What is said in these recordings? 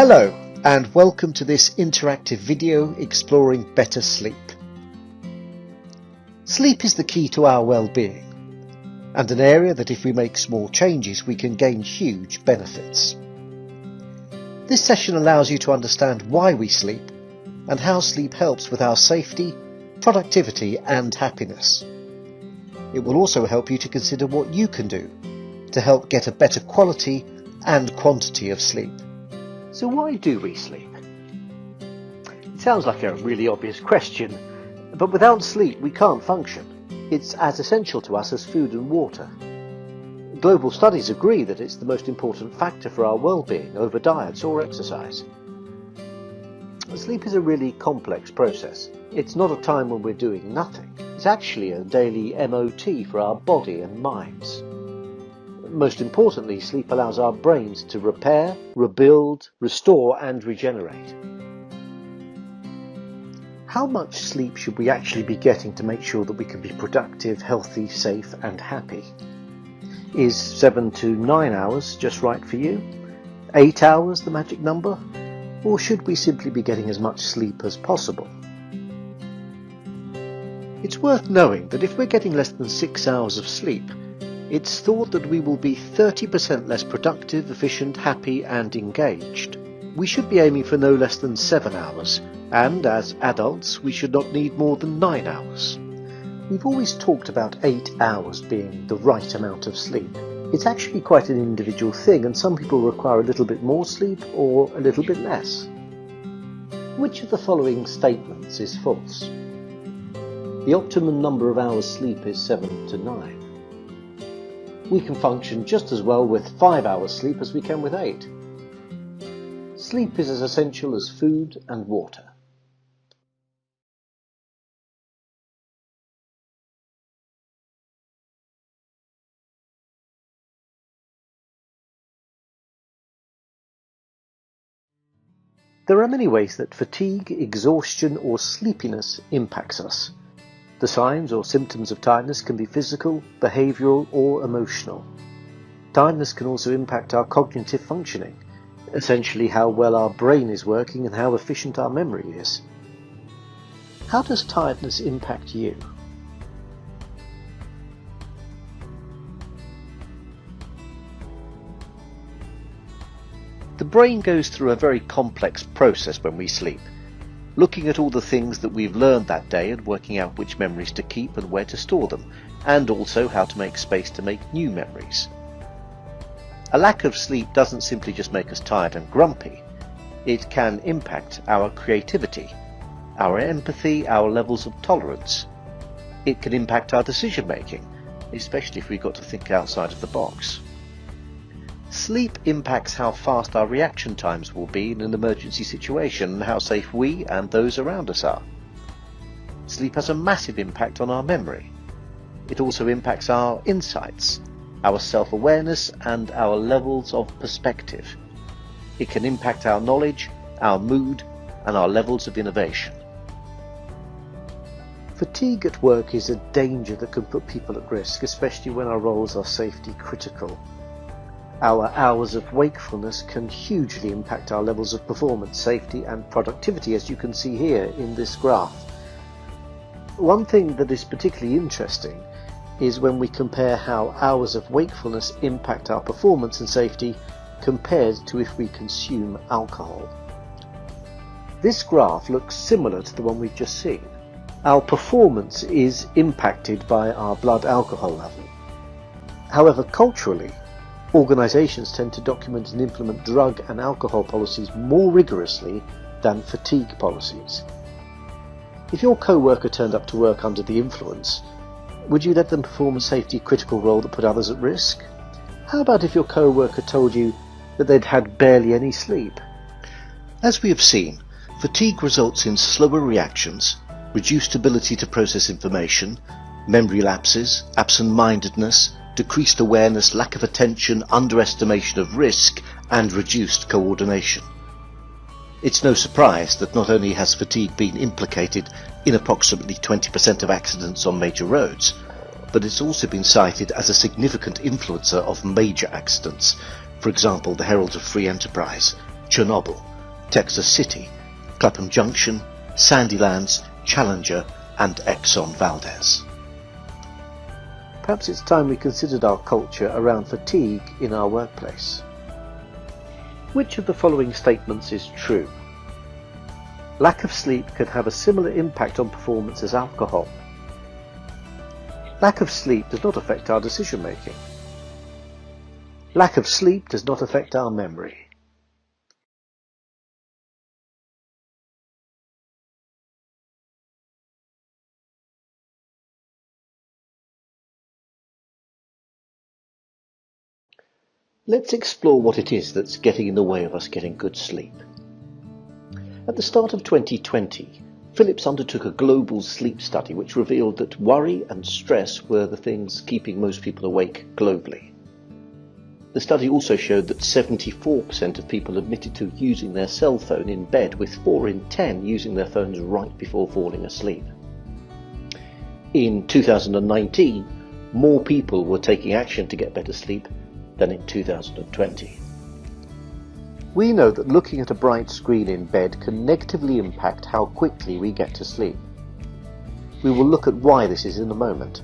Hello and welcome to this interactive video exploring better sleep. Sleep is the key to our well-being and an area that if we make small changes we can gain huge benefits. This session allows you to understand why we sleep and how sleep helps with our safety, productivity and happiness. It will also help you to consider what you can do to help get a better quality and quantity of sleep. So why do we sleep? It sounds like a really obvious question, but without sleep we can't function. It's as essential to us as food and water. Global studies agree that it's the most important factor for our well-being over diets or exercise. Sleep is a really complex process. It's not a time when we're doing nothing. It's actually a daily MOT for our body and minds. Most importantly, sleep allows our brains to repair, rebuild, restore and regenerate. How much sleep should we actually be getting to make sure that we can be productive, healthy, safe and happy? Is 7 to 9 hours just right for you? 8 hours the magic number? Or should we simply be getting as much sleep as possible? It's worth knowing that if we're getting less than 6 hours of sleep, it's thought that we will be 30% less productive, efficient, happy and engaged. We should be aiming for no less than 7 hours, and as adults we should not need more than 9 hours. We've always talked about 8 hours being the right amount of sleep. It's actually quite an individual thing, and some people require a little bit more sleep or a little bit less. Which of the following statements is false? The optimum number of hours sleep is 7 to 9. We can function just as well with 5 hours sleep as we can with 8. Sleep is as essential as food and water. There are many ways that fatigue, exhaustion or sleepiness impacts us. The signs or symptoms of tiredness can be physical, behavioural or emotional. Tiredness can also impact our cognitive functioning, essentially how well our brain is working and how efficient our memory is. How does tiredness impact you? The brain goes through a very complex process when we sleep, looking at all the things that we've learned that day and working out which memories to keep and where to store them, and also how to make space to make new memories. A lack of sleep doesn't simply just make us tired and grumpy. It can impact our creativity, our empathy, our levels of tolerance. It can impact our decision making, especially if we've got to think outside of the box. Sleep impacts how fast our reaction times will be in an emergency situation and how safe we and those around us are. Sleep has a massive impact on our memory. It also impacts our insights, our self-awareness and our levels of perspective. It can impact our knowledge, our mood and our levels of innovation. Fatigue at work is a danger that can put people at risk, especially when our roles are safety critical. Our hours of wakefulness can hugely impact our levels of performance, safety and productivity, as you can see here in this graph. One thing that is particularly interesting is when we compare how hours of wakefulness impact our performance and safety compared to if we consume alcohol. This graph looks similar to the one we've just seen. Our performance is impacted by our blood alcohol level. However, culturally, organisations tend to document and implement drug and alcohol policies more rigorously than fatigue policies. If your co-worker turned up to work under the influence, would you let them perform a safety critical role that put others at risk? How about if your co-worker told you that they'd had barely any sleep? As we have seen, fatigue results in slower reactions, reduced ability to process information, memory lapses, absent-mindedness, decreased awareness, lack of attention, underestimation of risk, and reduced coordination. It's no surprise that not only has fatigue been implicated in approximately 20% of accidents on major roads, but it's also been cited as a significant influencer of major accidents, for example the Herald of Free Enterprise, Chernobyl, Texas City, Clapham Junction, Sandylands, Challenger and Exxon Valdez. Perhaps it's time we considered our culture around fatigue in our workplace. Which of the following statements is true? Lack of sleep can have a similar impact on performance as alcohol. Lack of sleep does not affect our decision making. Lack of sleep does not affect our memory. Let's explore what it is that's getting in the way of us getting good sleep. At the start of 2020, Philips undertook a global sleep study which revealed that worry and stress were the things keeping most people awake globally. The study also showed that 74% of people admitted to using their cell phone in bed, with 4 in 10 using their phones right before falling asleep. In 2019, more people were taking action to get better sleep than in 2020. We know that looking at a bright screen in bed can negatively impact how quickly we get to sleep. We will look at why this is in a moment.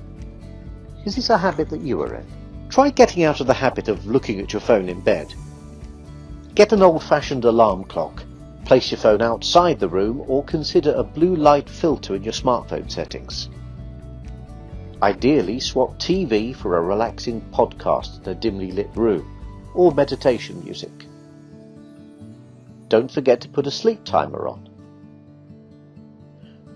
Is this a habit that you are in? Try getting out of the habit of looking at your phone in bed. Get an old-fashioned alarm clock, place your phone outside the room, or consider a blue light filter in your smartphone settings. Ideally, swap TV for a relaxing podcast in a dimly lit room, or meditation music. Don't forget to put a sleep timer on.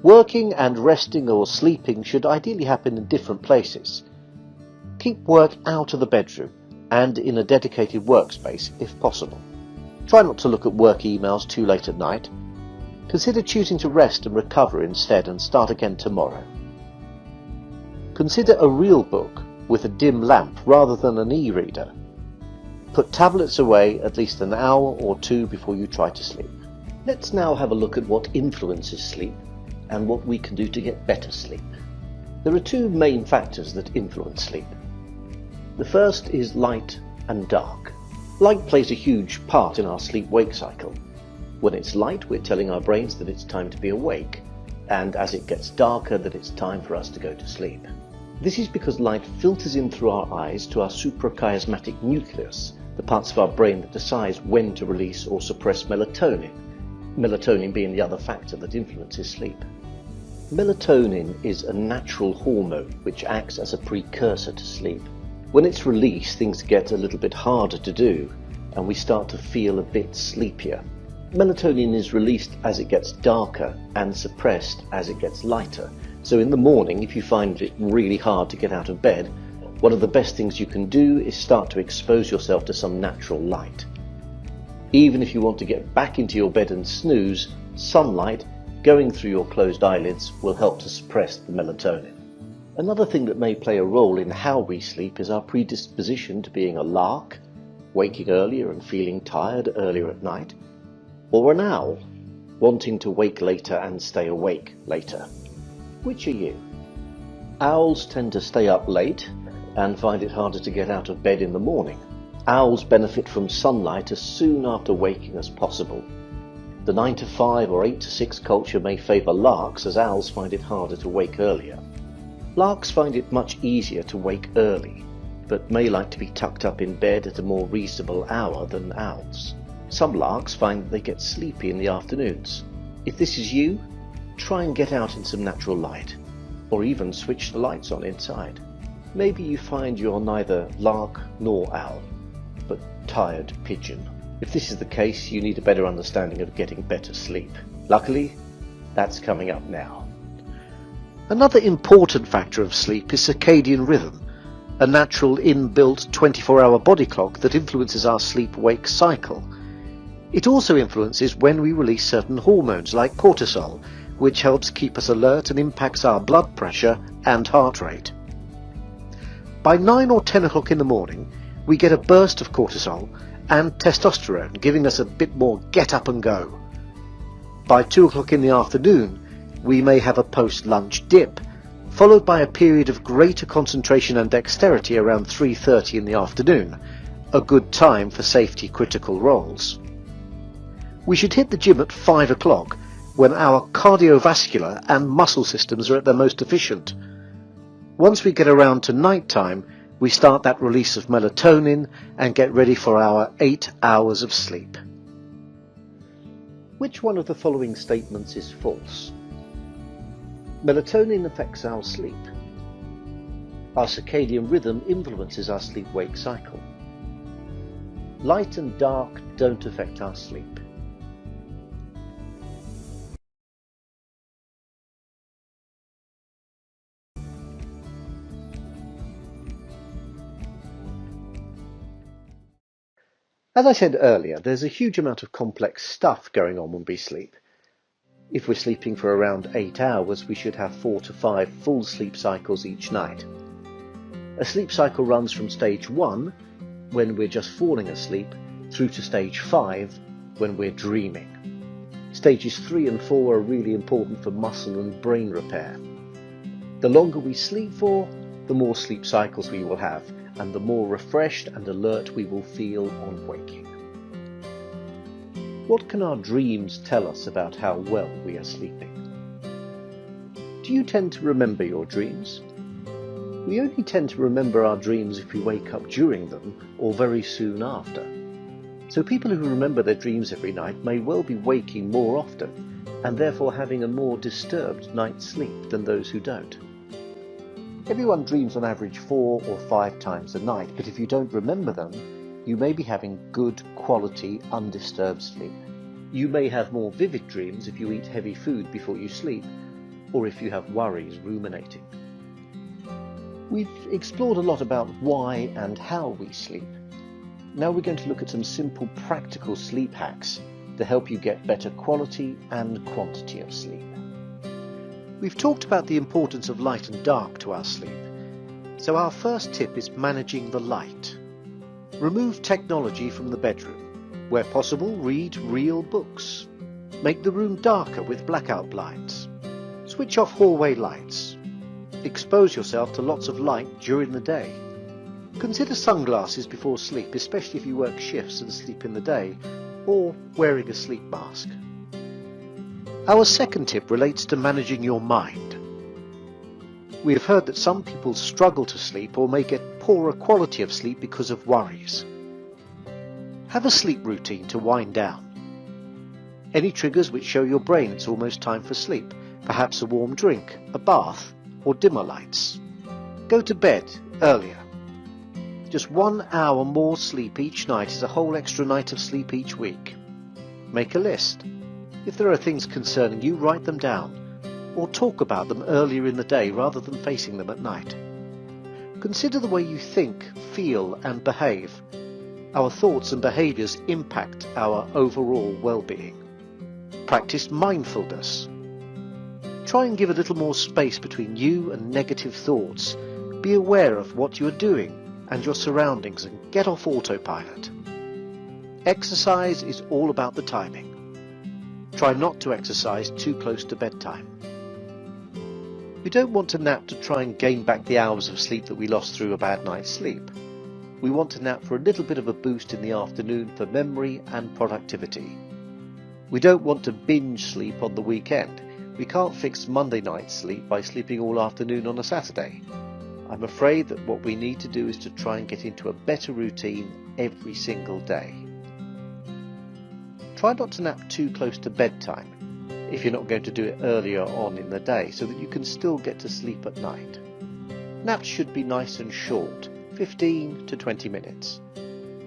Working and resting or sleeping should ideally happen in different places. Keep work out of the bedroom and in a dedicated workspace if possible. Try not to look at work emails too late at night. Consider choosing to rest and recover instead and start again tomorrow. Consider a real book with a dim lamp rather than an e-reader. Put tablets away at least an hour or two before you try to sleep. Let's now have a look at what influences sleep and what we can do to get better sleep. There are 2 main factors that influence sleep. The first is light and dark. Light plays a huge part in our sleep-wake cycle. When it's light, we're telling our brains that it's time to be awake, and as it gets darker, that it's time for us to go to sleep. This is because light filters in through our eyes to our suprachiasmatic nucleus, the parts of our brain that decides when to release or suppress melatonin, melatonin being the other factor that influences sleep. Melatonin is a natural hormone which acts as a precursor to sleep. When it's released, things get a little bit harder to do, and we start to feel a bit sleepier. Melatonin is released as it gets darker and suppressed as it gets lighter. So in the morning, if you find it really hard to get out of bed, one of the best things you can do is start to expose yourself to some natural light. Even if you want to get back into your bed and snooze, sunlight going through your closed eyelids will help to suppress the melatonin. Another thing that may play a role in how we sleep is our predisposition to being a lark, waking earlier and feeling tired earlier at night, or an owl, wanting to wake later and stay awake later. Which are you? Owls tend to stay up late and find it harder to get out of bed in the morning. Owls benefit from sunlight as soon after waking as possible. The 9 to 5 or 8 to 6 culture may favour larks, as owls find it harder to wake earlier. Larks find it much easier to wake early, but may like to be tucked up in bed at a more reasonable hour than owls. Some larks find that they get sleepy in the afternoons. If this is you, try and get out in some natural light, or even switch the lights on inside. Maybe you find you're neither lark nor owl, but tired pigeon. If this is the case, you need a better understanding of getting better sleep. Luckily, that's coming up now. Another important factor of sleep is circadian rhythm, a natural inbuilt 24-hour body clock that influences our sleep-wake cycle. It also influences when we release certain hormones like cortisol, which helps keep us alert and impacts our blood pressure and heart rate. By 9 or 10 o'clock in the morning, we get a burst of cortisol and testosterone, giving us a bit more get up and go. By 2 o'clock in the afternoon, we may have a post-lunch dip, followed by a period of greater concentration and dexterity around 3:30 in the afternoon, a good time for safety-critical roles. We should hit the gym at 5 o'clock when our cardiovascular and muscle systems are at their most efficient. Once we get around to night time, we start that release of melatonin and get ready for our 8 hours of sleep. Which one of the following statements is false? Melatonin affects our sleep. Our circadian rhythm influences our sleep-wake cycle. Light and dark don't affect our sleep. As I said earlier, there's a huge amount of complex stuff going on when we sleep. If we're sleeping for around 8 hours, we should have 4 to 5 full sleep cycles each night. A sleep cycle runs from stage 1, when we're just falling asleep, through to stage 5, when we're dreaming. Stages 3 and 4 are really important for muscle and brain repair. The longer we sleep for, the more sleep cycles we will have, and the more refreshed and alert we will feel on waking. What can our dreams tell us about how well we are sleeping? Do you tend to remember your dreams? We only tend to remember our dreams if we wake up during them or very soon after. So people who remember their dreams every night may well be waking more often and therefore having a more disturbed night's sleep than those who don't. Everyone dreams on average 4 or 5 times a night, but if you don't remember them, you may be having good quality undisturbed sleep. You may have more vivid dreams if you eat heavy food before you sleep, or if you have worries ruminating. We've explored a lot about why and how we sleep. Now we're going to look at some simple practical sleep hacks to help you get better quality and quantity of sleep. We've talked about the importance of light and dark to our sleep, so our first tip is managing the light. Remove technology from the bedroom. Where possible, read real books. Make the room darker with blackout blinds. Switch off hallway lights. Expose yourself to lots of light during the day. Consider sunglasses before sleep, especially if you work shifts and sleep in the day, or wearing a sleep mask. Our second tip relates to managing your mind. We have heard that some people struggle to sleep or may get poorer quality of sleep because of worries. Have a sleep routine to wind down. Any triggers which show your brain it's almost time for sleep, perhaps a warm drink, a bath, or dimmer lights. Go to bed earlier. Just 1 hour more sleep each night is a whole extra night of sleep each week. Make a list. If there are things concerning you, write them down, or talk about them earlier in the day rather than facing them at night. Consider the way you think, feel and behave. Our thoughts and behaviours impact our overall well-being. Practice mindfulness. Try and give a little more space between you and negative thoughts. Be aware of what you are doing and your surroundings and get off autopilot. Exercise is all about the timing. Try not to exercise too close to bedtime. We don't want to nap to try and gain back the hours of sleep that we lost through a bad night's sleep. We want to nap for a little bit of a boost in the afternoon for memory and productivity. We don't want to binge sleep on the weekend. We can't fix Monday night's sleep by sleeping all afternoon on a Saturday. I'm afraid that what we need to do is to try and get into a better routine every single day. Try not to nap too close to bedtime if you're not going to do it earlier on in the day so that you can still get to sleep at night. Naps should be nice and short, 15 to 20 minutes,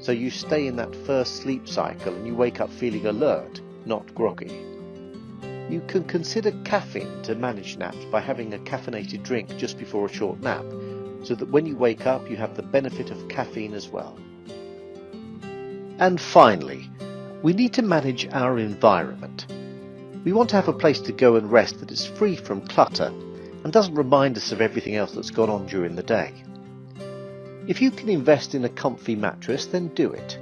so you stay in that first sleep cycle and you wake up feeling alert, not groggy. You can consider caffeine to manage naps by having a caffeinated drink just before a short nap, so that when you wake up you have the benefit of caffeine as well. And finally, we need to manage our environment. We want to have a place to go and rest that is free from clutter and doesn't remind us of everything else that's gone on during the day. If you can invest in a comfy mattress, then do it.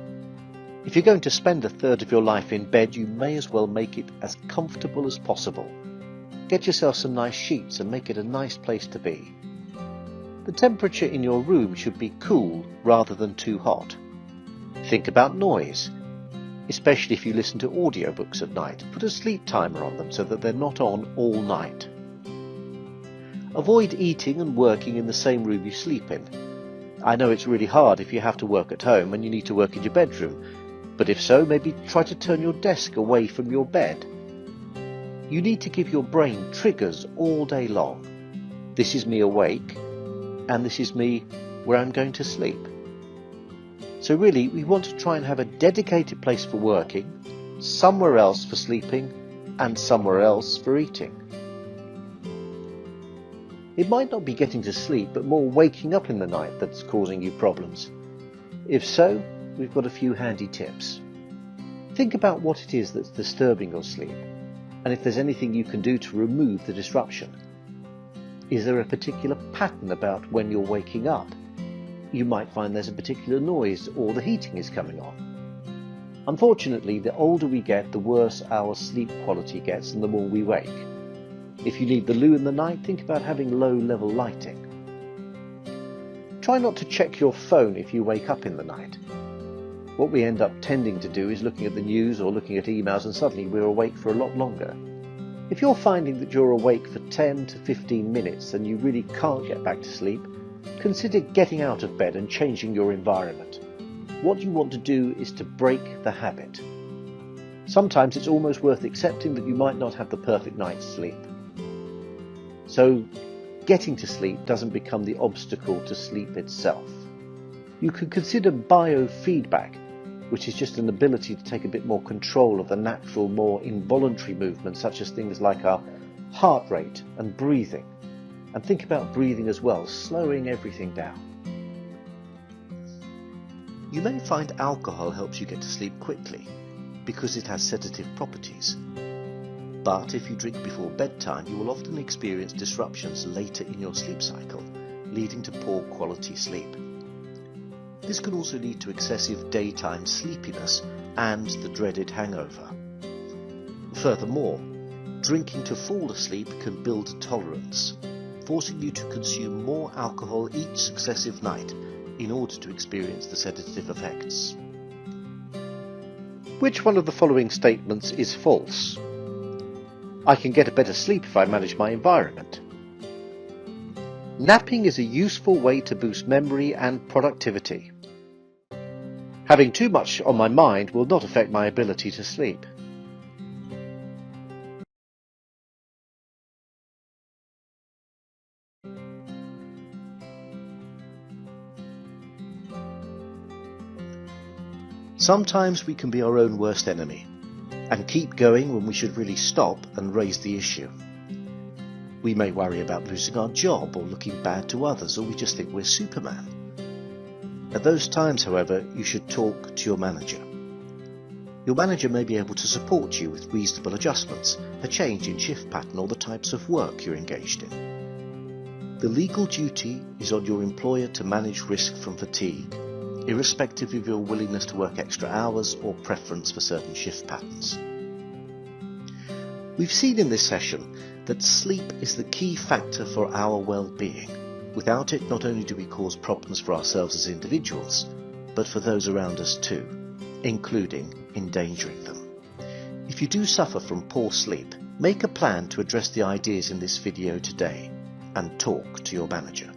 If you're going to spend a third of your life in bed, you may as well make it as comfortable as possible. Get yourself some nice sheets and make it a nice place to be. The temperature in your room should be cool rather than too hot. Think about noise. especially if you listen to audiobooks at night. Put a sleep timer on them so that they're not on all night. Avoid eating and working in the same room you sleep in. I know it's really hard if you have to work at home and you need to work in your bedroom, but if so, maybe try to turn your desk away from your bed. You need to give your brain triggers all day long. This is me awake, and this is me where I'm going to sleep. So really, we want to try and have a dedicated place for working, somewhere else for sleeping, and somewhere else for eating. It might not be getting to sleep, but more waking up in the night that's causing you problems. If so, we've got a few handy tips. Think about what it is that's disturbing your sleep, and if there's anything you can do to remove the disruption. Is there a particular pattern about when you're waking up? You might find there's a particular noise or the heating is coming on. Unfortunately, the older we get, the worse our sleep quality gets and the more we wake. If you need the loo in the night, think about having low-level lighting. Try not to check your phone if you wake up in the night. What we end up tending to do is looking at the news or looking at emails, and suddenly we're awake for a lot longer. If you're finding that you're awake for 10 to 15 minutes and you really can't get back to sleep, consider getting out of bed and changing your environment. What you want to do is to break the habit. Sometimes it's almost worth accepting that you might not have the perfect night's sleep. So getting to sleep doesn't become the obstacle to sleep itself. You could consider biofeedback, which is just an ability to take a bit more control of the natural, more involuntary movements, such as things like our heart rate and breathing. And think about breathing as well, slowing everything down. You may find alcohol helps you get to sleep quickly because it has sedative properties. But if you drink before bedtime, you will often experience disruptions later in your sleep cycle, leading to poor quality sleep. This can also lead to excessive daytime sleepiness and the dreaded hangover. Furthermore, drinking to fall asleep can build tolerance, forcing you to consume more alcohol each successive night in order to experience the sedative effects. Which one of the following statements is false? I can get a better sleep if I manage my environment. Napping is a useful way to boost memory and productivity. Having too much on my mind will not affect my ability to sleep. Sometimes we can be our own worst enemy and keep going when we should really stop and raise the issue. We may worry about losing our job or looking bad to others, or we just think we're Superman. At those times, however, you should talk to your manager. Your manager may be able to support you with reasonable adjustments, a change in shift pattern or the types of work you're engaged in. The legal duty is on your employer to manage risk from fatigue, irrespective of your willingness to work extra hours or preference for certain shift patterns. We've seen in this session that sleep is the key factor for our well-being. Without it, not only do we cause problems for ourselves as individuals, but for those around us too, including endangering them. If you do suffer from poor sleep, make a plan to address the ideas in this video today and talk to your manager.